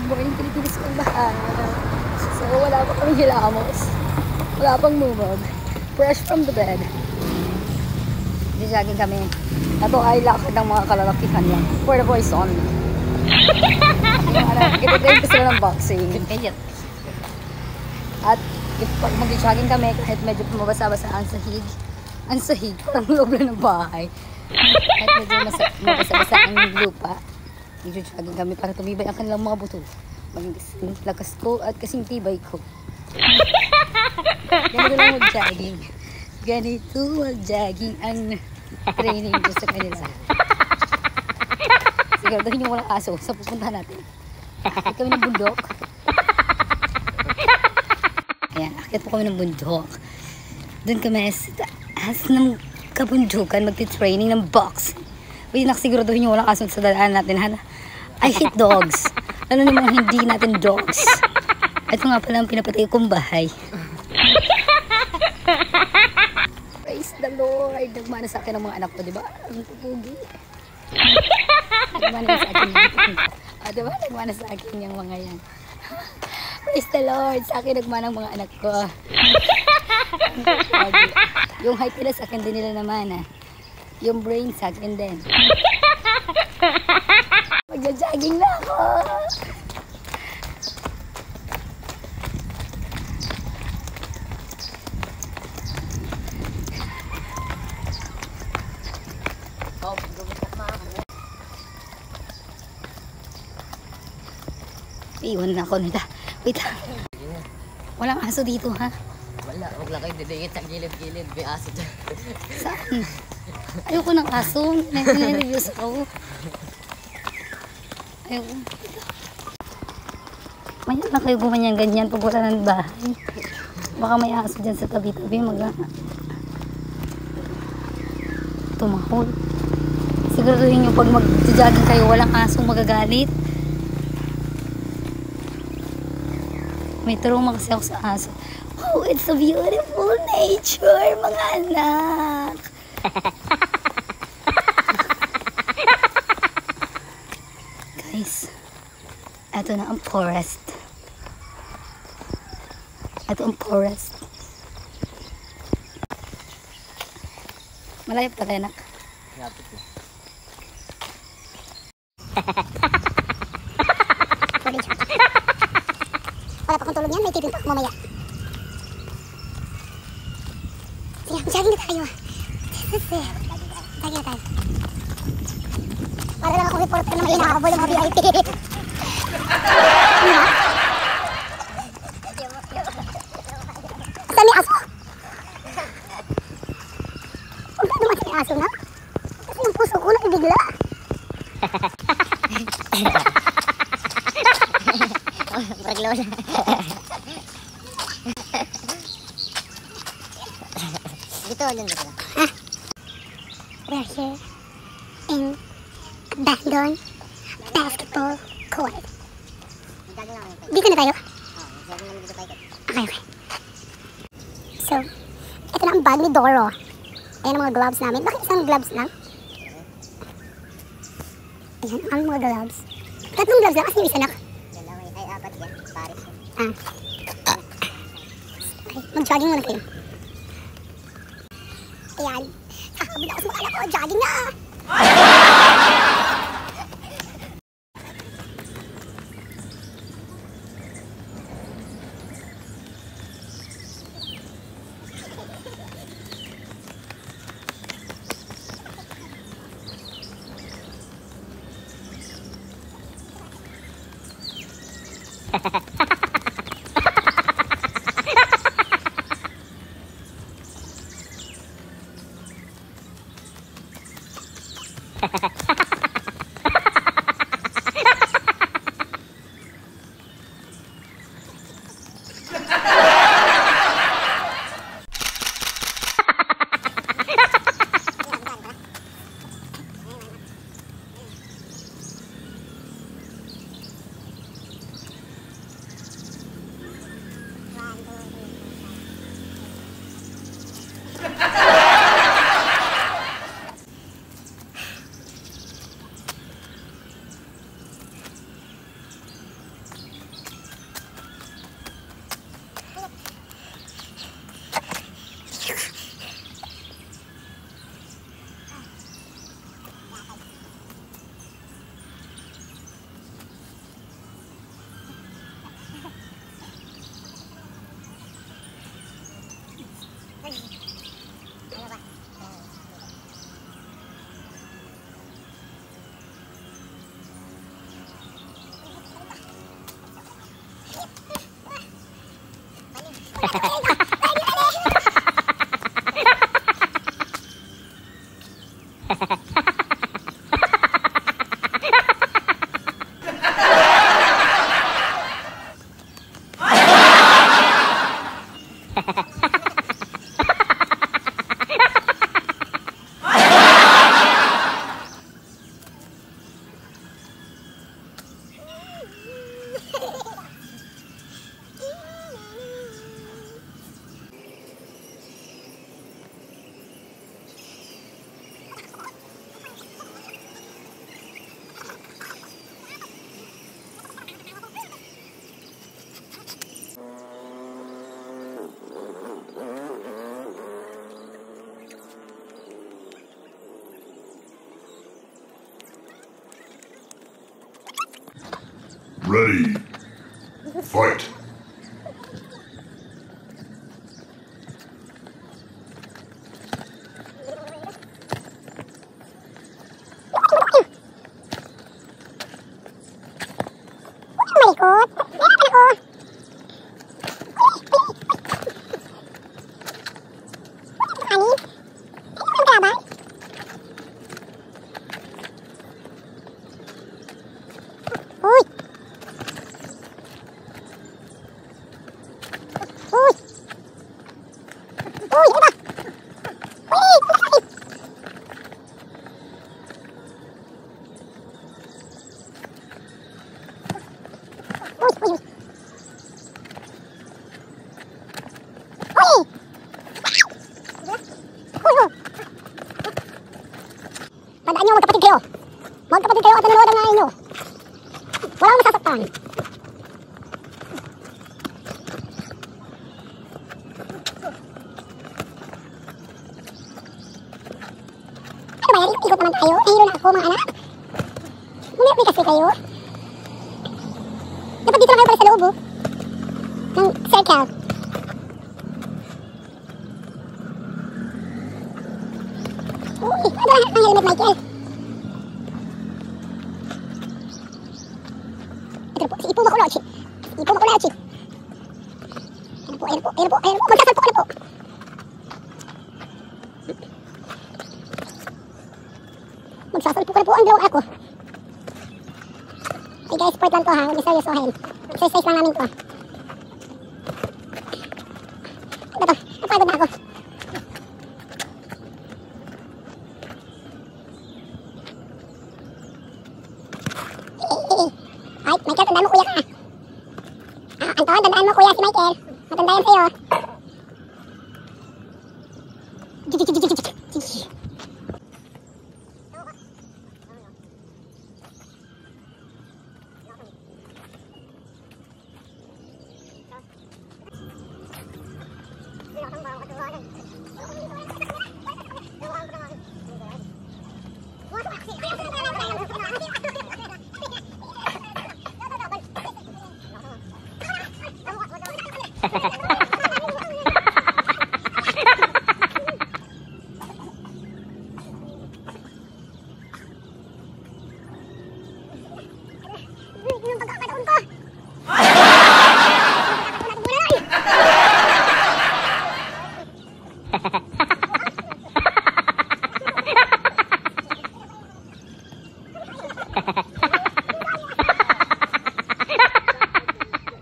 morning Pilipinas kong bahay. So wala pa kami hilamos. Wala pang lumog. Fresh from the bed. Jogging kami. Ito ay lakad ng mga kalalakihan lang. For the boys only. Kinitrain ko sila ng boxing. At pag mag-jogging kami, kahit medyo mabasa-basa ang sahig. Ang sahig, parang loob lang ng bahay. Kahit medyo mabasa-basa ang lupa. Mag-jogging kami para tumibay ang kanilang mga buto. Maging lakas ko at kasing tibay ko. Ganito lang mag-jogging. Ganito mag-jogging ang training ko sa kanila. Siguraduhin yung walang aso sa pupuntahan natin. Akit kami ng bundok. Ayan, akit po kami ng bundok. Doon kami sa taas ng kabundukan magti-training ng box. Uy, nakasiguraduhin yung walang aso sa dadaan natin. I hate dogs. Lalo naman hindi natin dogs. Ito nga pala ang pinapatay kong bahay. Praise the Lord. Nagmana sa akin ang mga anak ko, diba? Ang pupugi. Nagmana sa akin. Diba? Nagmana sa akin yung mga yan. Praise the Lord. Sa akin nagmana ang mga anak ko. Yung height nila sa akin din nila naman. Yung brain sa akin din. Magja-jogging na ako. Iwan na ako nila. Wait lang. Walang aso dito, ha? Wala. Huwag lang kayo didingit sa gilid-gilid. May aso dyan. Saan? Ayoko ng aso. Nai-reviews ako. Ayoko. Mayroon na kayo gumanyan-ganyan pag wala ng bahay. Baka may aso dyan sa tabi-tabi. Tumahol. Siguraduhin nyo pag mag-jogging kayo, walang asong magagalit. May trauma kasi ako sa aso. Oh, it's a beautiful nature, mga anak. Guys, eto na ang forest. Eto ang forest. Malayo pa tayo, anak. Lapit po. Wala pa akong tulog yan, may tipin pa ako mamaya. Sige, jogging na tayo. Jogging na tayo. Para lang ako reporter na may inahabol ng mga VIP. Ano? Saan may aso? Huwag ka naman may aso na. Kasi yung puso ko nakibigla. Paglola. Dito, dyan dito. We're here in abandoned basketball court. Dito na tayo? Okay, okay. So, ito na ang bag ni Doro. Ayan ang mga gloves namin. Bakit isang gloves lang? Ayan ang mga gloves. Tatlong gloves lang. Asan yung isa na? Ay, apat yan. Paris. Okay, mag-jogging muna kayo. Ayan. Kakabila ako sa mga anak ko. Jogging na! Ready. Fight. Malikot. Meron ako. Anin? Ano ang kalaban? Uy! Uy! Uy! Ano ba? Uy! Uy! Uy! Uy! Uy! Tandaan nyo, magkapatid kayo. Magkapatid kayo at nanonood ang nanay nyo. Walang masasaktan. Ano ba yan? Ikot naman tayo. Hero na ako, mga anak. Muna kasi kayo. Dapat dito lang kayo pala sa loob, oh. Ng circle. Uy, ano lahat ng helmet, Michael? Ito na po, si Ipo Makulochi. Ipo Makulochi. Ayan po, ayan po, ayan po, ayan po. Magsasalpo ka na po. Magsasalpo ka na po ang blow ako. Hey guys, sport lang to ha, huwag niyo seryosohin. Exercise lang namin to. Ano ba to? Napagod na ako. Ay, Michael, tandaan mo kuya ka. Anton, tandaan mo kuya si Michael. Matanda yan sa'yo.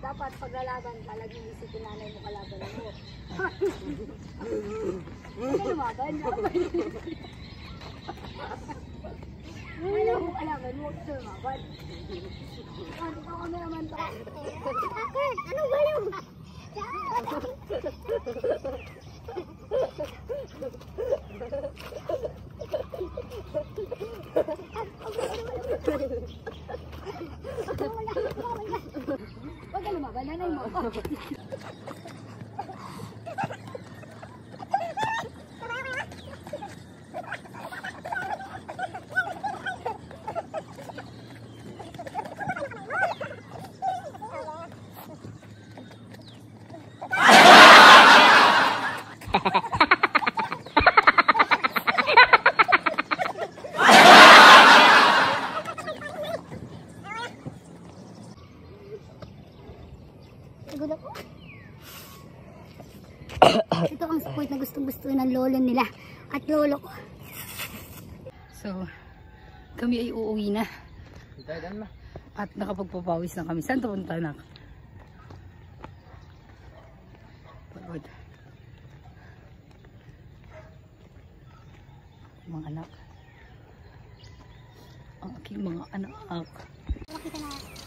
Dapat paglalaban ka, laging isipin nanay mo kalaban mo. Ano lumaban? Ayaw mo kalaban mo, gusto lumaban. Ano ka kami naman to? Ano ba yun? Huwag ka lumaban, nanay mo. Siguro po. Ito ang sport na gustong-gusto ng lolo nila at lolo ko. So, kami ay uuwi na. Tayo dan ma. At nakapagpapawis na kami. Saan punta na? Pagod. Mga anak. Ang aking mga anak. Makita na